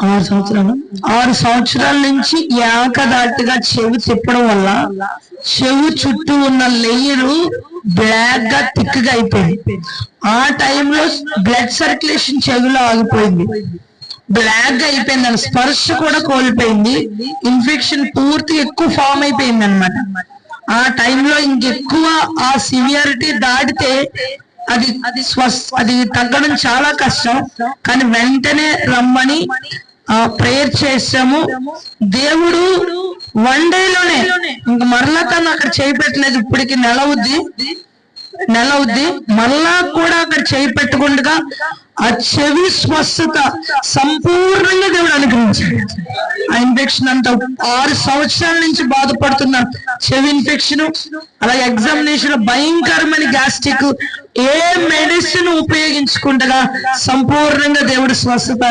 6 సంవత్సరాల నుంచి ఏకదాటిగా చెవి తిప్పడం వల్ల చెవి చుట్టూ ఉన్న లేయరు బ్లాక్ గా థిక్ గా అయిపోయింది. ఆ టైంలో బ్లడ్ సర్క్యులేషన్ చెవిలో ఆగిపోయింది, బ్లాక్ గా అయిపోయింది, అని స్పర్శ కూడా కోల్పోయింది. ఇన్ఫెక్షన్ పూర్తి ఎక్కువ ఫామ్ అయిపోయింది అనమాట. ఆ టైంలో ఇంకెక్కువ ఆ సివియారిటీ దాటితే అది తగ్గడం చాలా కష్టం. కానీ వెంటనే రమ్మని ప్రేయర్ చేసాము. దేవుడు 1 డేలోనే ఇంక మరలా తను అక్కడ చేయిపెట్టలేదు. ఇప్పటికి నెల అవుద్ది మరలా కూడా అక్కడ చేయిపెట్టకుండా ఆ చెవి స్వస్థత సంపూర్ణంగా దేవుడు అనుగ్రహించాడు. ఆ ఇన్ఫెక్షన్ అంతా 6 సంవత్సరాల నుంచి బాధపడుతున్న చెవి ఇన్ఫెక్షన్, అలాగే ఎగ్జామినేషన్ భయంకరమైన గ్యాస్ట్రిక్, ఏ మెడిసిన్ ఉపయోగించకుండా సంపూర్ణంగా దేవుడు స్వస్థత